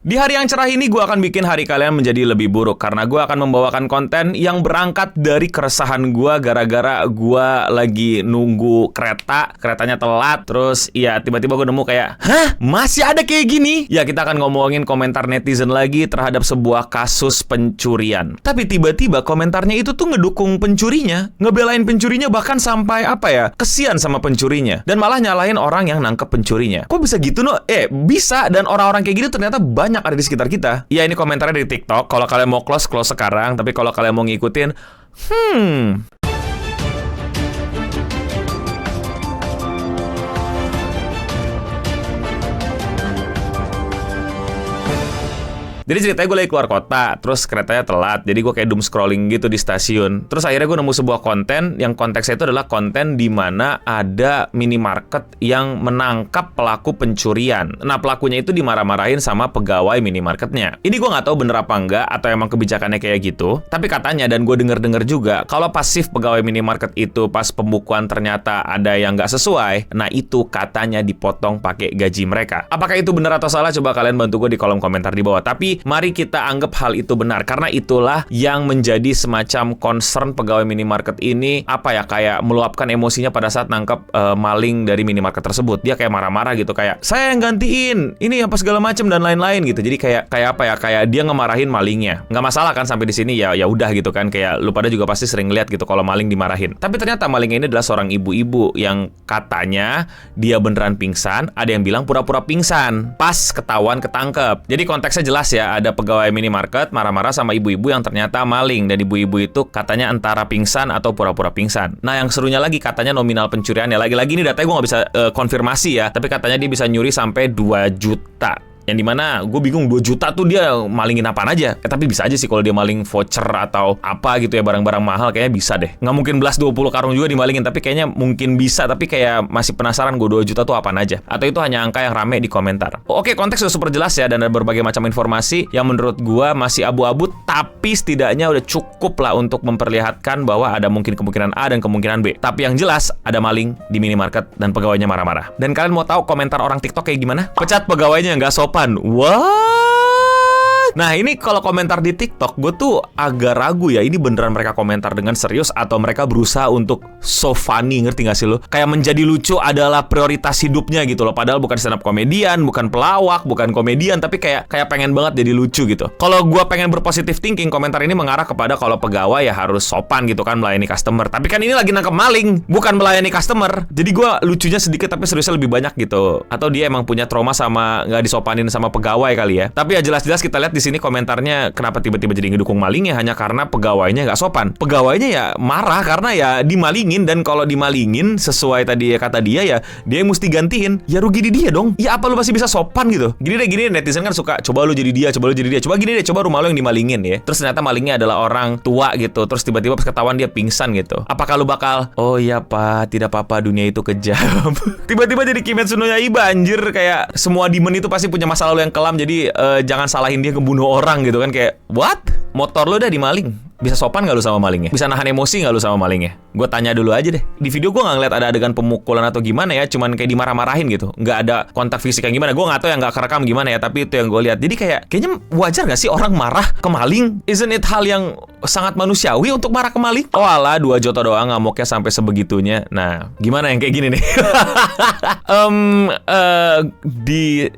Di hari yang cerah ini, gue akan bikin hari kalian menjadi lebih buruk. Karena gue akan membawakan konten yang berangkat dari keresahan gue gara-gara gue lagi nunggu kereta. Keretanya telat, terus ya tiba-tiba gue nemu kayak, hah? Masih ada kayak gini? Ya, kita akan ngomongin komentar netizen lagi terhadap sebuah kasus pencurian. Tapi tiba-tiba komentarnya itu tuh ngedukung pencurinya, ngebelain pencurinya, bahkan sampai kesian sama pencurinya. Dan malah nyalahin orang yang nangkep pencurinya. Kok bisa gitu, no? Bisa, dan orang-orang kayak gini ternyata banyak ada di sekitar kita. Ya, ini komentarnya dari TikTok. Kalau kalian mau close sekarang. Tapi kalau kalian mau ngikutin, Jadi ceritanya gue lagi keluar kota, terus keretanya telat. Jadi gue kayak doom scrolling gitu di stasiun. Terus akhirnya gue nemu sebuah konten yang konteksnya itu adalah konten di mana ada minimarket yang menangkap pelaku pencurian. Nah, pelakunya itu dimarah-marahin sama pegawai minimarketnya. Ini gue nggak tahu bener apa enggak atau emang kebijakannya kayak gitu. Tapi katanya, dan gue denger juga, kalau pasif pegawai minimarket itu pas pembukuan ternyata ada yang nggak sesuai, nah itu katanya dipotong pakai gaji mereka. Apakah itu benar atau salah? Coba kalian bantu gue di kolom komentar di bawah. Tapi mari kita anggap hal itu benar, karena itulah yang menjadi semacam concern pegawai minimarket ini, kayak meluapkan emosinya pada saat nangkep maling dari minimarket tersebut. Dia kayak marah-marah gitu, kayak saya yang gantiin, ini apa segala macam dan lain-lain gitu. Jadi kayak dia ngemarahin malingnya. Nggak masalah kan sampai di sini, ya udah gitu kan, kayak lu pada juga pasti sering lihat gitu kalau maling dimarahin. Tapi ternyata malingnya ini adalah seorang ibu-ibu yang katanya dia beneran pingsan, ada yang bilang pura-pura pingsan pas ketahuan ketangkep. Jadi konteksnya jelas ya. Ada pegawai minimarket marah-marah sama ibu-ibu yang ternyata maling. Dan ibu-ibu itu katanya antara pingsan atau pura-pura pingsan. Nah, yang serunya lagi katanya nominal pencuriannya. Lagi-lagi ini datanya gue nggak bisa konfirmasi ya. Tapi katanya dia bisa nyuri sampai 2 juta. Yang dimana gue bingung 2 juta tuh dia malingin apaan aja. Tapi bisa aja sih kalau dia maling voucher atau apa gitu ya, barang-barang mahal kayaknya bisa deh. Nggak mungkin 20 karung juga dimalingin, tapi kayaknya mungkin bisa. Tapi kayak masih penasaran gue 2 juta tuh apaan aja. Atau itu hanya angka yang rame di komentar. Oke, konteks udah super jelas ya, dan ada berbagai macam informasi yang menurut gue masih abu-abu, tapi setidaknya udah cukup lah untuk memperlihatkan bahwa ada mungkin kemungkinan A dan kemungkinan B. Tapi yang jelas ada maling di minimarket dan pegawainya marah-marah. Dan kalian mau tahu komentar orang TikTok kayak gimana? Pecat pegawainya yang nggak sopan. What? Nah, ini kalau komentar di TikTok, gue tuh agak ragu ya. Ini beneran mereka komentar dengan serius atau mereka berusaha untuk so funny, ngerti gak sih lo? Kayak menjadi lucu adalah prioritas hidupnya gitu loh. Padahal bukan stand up komedian, bukan pelawak, bukan komedian, tapi kayak pengen banget jadi lucu gitu. Kalau gue pengen berpositif thinking, komentar ini mengarah kepada kalau pegawai ya harus sopan gitu kan, melayani customer. Tapi kan ini lagi nangkep maling, bukan melayani customer. Jadi gue lucunya sedikit tapi seriusnya lebih banyak gitu. Atau dia emang punya trauma sama nggak disopanin sama pegawai kali ya. Tapi ya jelas-jelas kita lihat di sini komentarnya kenapa tiba-tiba jadi ngedukung malingnya hanya karena pegawainya nggak sopan. Pegawainya ya marah karena ya dimalingin, dan kalau dimalingin sesuai tadi kata dia ya dia mesti gantiin. Ya rugi di dia dong. Ya apa lu masih bisa sopan gitu? Gini deh netizen kan suka coba lu jadi dia, coba gini deh, coba rumah lu yang dimalingin ya. Terus ternyata malingnya adalah orang tua gitu. Terus tiba-tiba pas ketahuan dia pingsan gitu. Apakah lu bakal, oh iya pak, tidak apa-apa, dunia itu kejam. Tiba-tiba jadi Kimetsu no Yaiba anjir, kayak semua demon itu pasti punya masa lalu yang kelam. Jadi jangan salahin dia ngebunuh orang gitu kan, kayak what? Motor lo udah dimaling, bisa sopan gak lu sama malingnya? Bisa nahan emosi gak lu sama malingnya? Gue tanya dulu aja deh. Di video gue gak ngeliat ada adegan pemukulan atau gimana ya, cuman kayak dimarah-marahin gitu. Gak ada kontak fisik yang gimana. Gue gak tahu yang gak kerekam gimana ya, tapi itu yang gue lihat. Jadi kayaknya wajar gak sih orang marah ke maling? Isn't it hal yang sangat manusiawi untuk marah ke maling? Oh alah, 2 juta doang ngamuknya sampai sebegitunya. Nah, gimana yang kayak gini nih?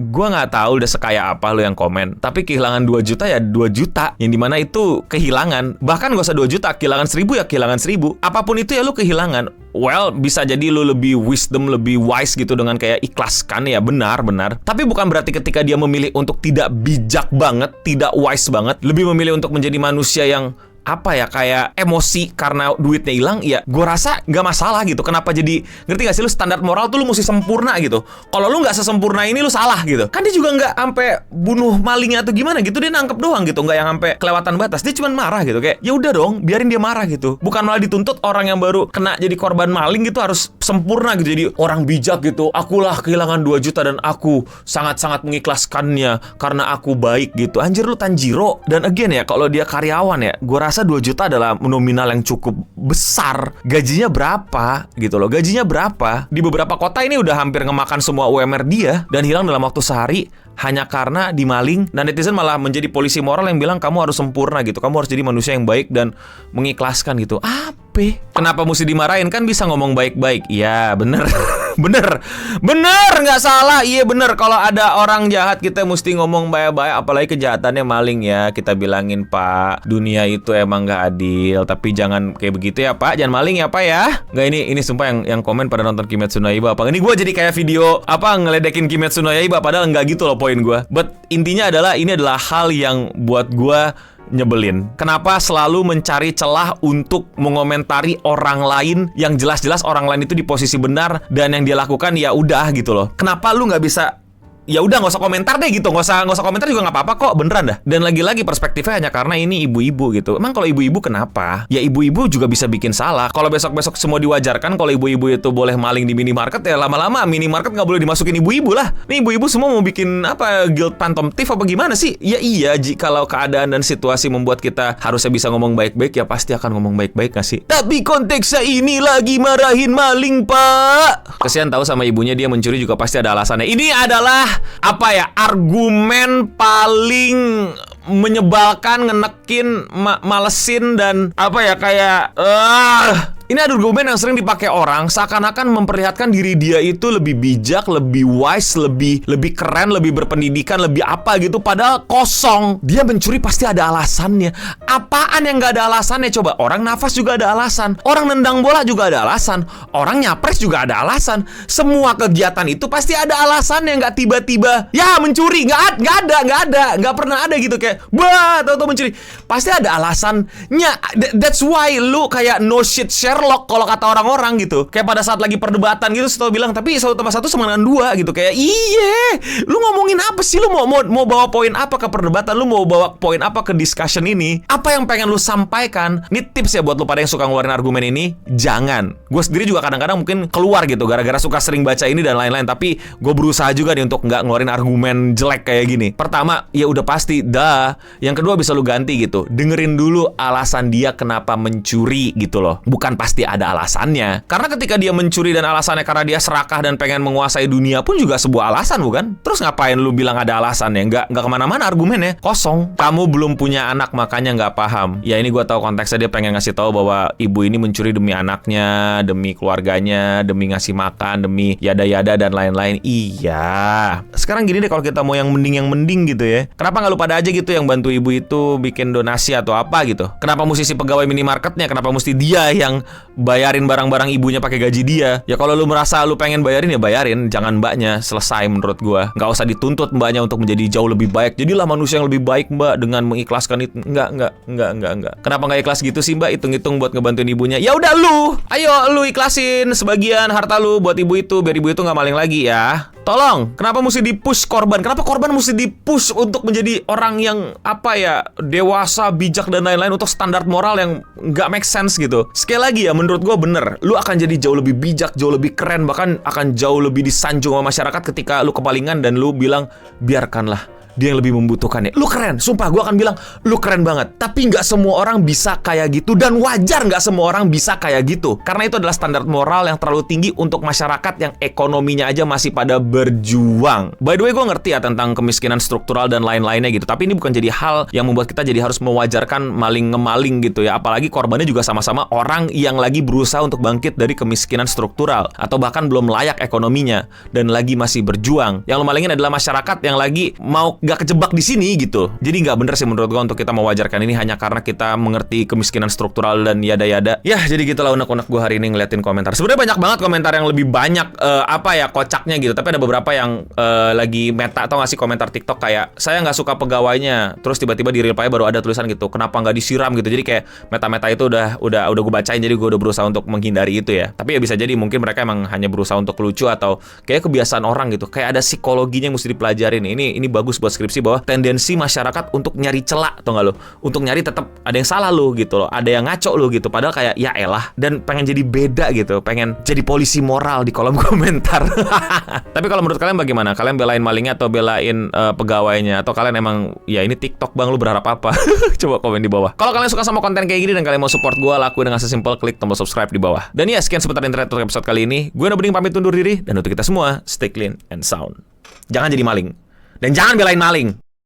Gue gak tahu udah sekaya apa lu yang komen, tapi kehilangan 2 juta ya 2 juta, yang dimana itu kehilangan. Bahkan gak usah 2 juta, kehilangan 1000 ya kehilangan 1000. Apapun itu ya lu kehilangan. Well, bisa jadi lu lebih wisdom, lebih wise gitu dengan kayak ikhlaskan ya, benar. Tapi bukan berarti ketika dia memilih untuk tidak bijak banget, tidak wise banget, lebih memilih untuk menjadi manusia yang kayak emosi karena duitnya hilang, ya gue rasa nggak masalah gitu. Kenapa jadi, ngerti gak sih lu, standar moral tuh lu mesti sempurna gitu. Kalau lu nggak sesempurna ini lu salah gitu. Kan dia juga nggak sampai bunuh malingnya atau gimana gitu, dia nangkep doang gitu, nggak yang sampai kelewatan batas. Dia cuma marah gitu, kayak ya udah dong, biarin dia marah gitu. Bukan malah dituntut orang yang baru kena jadi korban maling gitu harus sempurna gitu, jadi orang bijak gitu. Akulah kehilangan 2 juta dan aku sangat-sangat mengikhlaskannya karena aku baik gitu. Anjir lu Tanjiro. Dan again ya, kalau dia karyawan ya, gue rasa rasa 2 juta adalah nominal yang cukup besar. Gajinya berapa gitu loh. Gajinya berapa? Di beberapa kota ini udah hampir ngemakan semua UMR dia dan hilang dalam waktu sehari hanya karena dimaling. Dan netizen malah menjadi polisi moral yang bilang kamu harus sempurna gitu. Kamu harus jadi manusia yang baik dan mengikhlaskan gitu. Apa? Kenapa mesti dimarahin? Kan bisa ngomong baik-baik. Iya, bener. bener, nggak salah. Iya bener, kalau ada orang jahat kita mesti ngomong baik-baik. Apalagi kejahatannya maling ya. Kita bilangin, Pak, dunia itu emang nggak adil. Tapi jangan kayak begitu ya, Pak. Jangan maling ya, Pak ya. Nggak, ini sumpah yang komen pada nonton Kimetsu no Yaiba apa. Ini gue jadi kayak video ngeledekin Kimetsu no Yaiba. Padahal nggak gitu loh poin gue. But intinya adalah ini adalah hal yang buat gue nyebelin. Kenapa selalu mencari celah untuk mengomentari orang lain yang jelas-jelas orang lain itu di posisi benar dan yang dia lakukan ya udah gitu loh. Kenapa lu nggak bisa ya udah nggak usah komentar deh gitu, nggak usah komentar juga nggak apa-apa kok, beneran dah. Dan lagi-lagi perspektifnya hanya karena ini ibu-ibu gitu. Emang kalau ibu-ibu kenapa? Ya ibu-ibu juga bisa bikin salah. Kalau besok-besok semua diwajarkan kalau ibu-ibu itu boleh maling di minimarket, ya lama-lama minimarket nggak boleh dimasukin ibu-ibu lah. Nih ibu-ibu semua mau bikin guild phantom thief apa gimana sih? Ya iya, kalau keadaan dan situasi membuat kita harusnya bisa ngomong baik-baik, ya pasti akan ngomong baik-baik nggak sih? Tapi konteksnya ini lagi marahin maling, Pak. Kesian tahu sama ibunya, dia mencuri juga pasti ada alasannya. Ini adalah argumen paling menyebalkan, ngenekin, malesin dan ini ada argumen yang sering dipakai orang seakan-akan memperlihatkan diri dia itu lebih bijak, lebih wise, lebih keren, lebih berpendidikan, lebih apa gitu. Padahal kosong. Dia mencuri pasti ada alasannya. Apaan yang gak ada alasannya? Coba, orang nafas juga ada alasan. Orang nendang bola juga ada alasan. Orang nyapres juga ada alasan. Semua kegiatan itu pasti ada alasannya. Gak tiba-tiba ya mencuri. Gak ada. Gak pernah ada gitu kayak tahu-tahu mencuri. Pasti ada alasannya. That's why lu kayak no shit Sherlock kalau kata orang-orang gitu. Kayak pada saat lagi perdebatan gitu, selalu bilang tapi 1 tambah 1 sama dengan 2 gitu. Kayak lu ngomongin apa sih? Lu mau bawa poin apa ke perdebatan? Lu mau bawa poin apa ke discussion ini? Apa yang pengen lu sampaikan? Ini tips ya buat lu pada yang suka ngeluarin argumen ini. Jangan. Gue sendiri juga kadang-kadang mungkin keluar gitu gara-gara suka sering baca ini dan lain-lain. Tapi gue berusaha juga nih untuk nggak ngeluarin argumen jelek kayak gini. Pertama, ya udah pasti dah. Yang kedua bisa lu ganti gitu. Dengerin dulu alasan dia kenapa mencuri gitu loh. Bukan pasti ada alasannya. Karena ketika dia mencuri dan alasannya karena dia serakah dan pengen menguasai dunia pun juga sebuah alasan, bukan? Terus ngapain lu bilang ada alasannya? Nggak kemana-mana argumennya. Kosong. Kamu belum punya anak makanya nggak paham. Ya ini gue tahu konteksnya, dia pengen ngasih tahu bahwa ibu ini mencuri demi anaknya, demi keluarganya, demi ngasih makan, demi yada-yada dan lain-lain. Iya. Sekarang gini deh, kalau kita mau yang mending gitu ya. Kenapa nggak lu pada aja gitu yang bantu ibu itu bikin donasi atau apa gitu? Kenapa mesti si pegawai minimarketnya? Kenapa mesti dia yang bayarin barang-barang ibunya pakai gaji dia? Ya kalau lu merasa lu pengen bayarin ya bayarin, jangan mbaknya. Selesai menurut gua. Nggak usah dituntut mbaknya untuk menjadi jauh lebih baik. Jadilah manusia yang lebih baik, Mbak, dengan mengikhlaskan itu. Enggak. Kenapa nggak ikhlas gitu sih, Mbak? Hitung-hitung buat ngebantuin ibunya. Ya udah lu, ayo lu ikhlasin sebagian harta lu buat ibu itu biar ibu itu nggak maling lagi ya. Tolong, kenapa mesti di-push korban? Kenapa korban mesti di-push untuk menjadi orang yang dewasa, bijak dan lain-lain untuk standar moral yang nggak make sense gitu? Sekali lagi ya, menurut gue bener, lu akan jadi jauh lebih bijak, jauh lebih keren, bahkan akan jauh lebih disanjung sama masyarakat ketika lu kepalingan dan lu bilang biarkanlah dia yang lebih membutuhkannya. Lu keren, sumpah gue akan bilang lu keren banget. Tapi nggak semua orang bisa kayak gitu, dan wajar nggak semua orang bisa kayak gitu, karena itu adalah standar moral yang terlalu tinggi untuk masyarakat yang ekonominya aja masih pada berjuang. By the way, gue ngerti ya tentang kemiskinan struktural dan lain-lainnya gitu, tapi ini bukan jadi hal yang membuat kita jadi harus mewajarkan maling-ngemaling gitu ya. Apalagi korbannya juga sama-sama orang yang lagi berusaha untuk bangkit dari kemiskinan struktural, atau bahkan belum layak ekonominya dan lagi masih berjuang. Yang lo malingin adalah masyarakat yang lagi mau nggak kejebak di sini gitu. Jadi nggak bener sih menurut gua untuk kita mewajarkan ini hanya karena kita mengerti kemiskinan struktural dan yada-yada. Ya jadi gitulah unek-unek gua hari ini ngeliatin komentar. Sebenarnya banyak banget komentar yang lebih banyak kocaknya gitu. Tapi ada beberapa yang lagi meta atau ngasih komentar TikTok kayak saya nggak suka pegawainya. Terus tiba-tiba di reply baru ada tulisan gitu, kenapa nggak disiram gitu. Jadi kayak meta-meta itu udah gua bacain, jadi gua udah berusaha untuk menghindari itu ya. Tapi ya bisa jadi mungkin mereka emang hanya berusaha untuk lucu atau kayak kebiasaan orang gitu. Kayak ada psikologinya yang mesti dipelajarin. Ini bagus buat skripsi bahwa tendensi masyarakat untuk nyari celak, tau gak lo? Untuk nyari tetap ada yang salah lo gitu loh, ada yang ngaco lo gitu. Padahal kayak ya elah, dan pengen jadi beda gitu, pengen jadi polisi moral di kolom komentar. Tapi kalau menurut kalian bagaimana? Kalian belain malingnya atau belain pegawainya? Atau kalian emang ya ini TikTok bang, lu berharap apa? Coba komen di bawah. Kalau kalian suka sama konten kayak gini dan kalian mau support gue, lakuin dengan sesimpel klik tombol subscribe di bawah. Dan ya sekian seputar internet untuk episode kali ini. Gue Nobeding pamit undur diri, dan untuk kita semua stay clean and sound. Jangan jadi maling, dan jangan belain maling.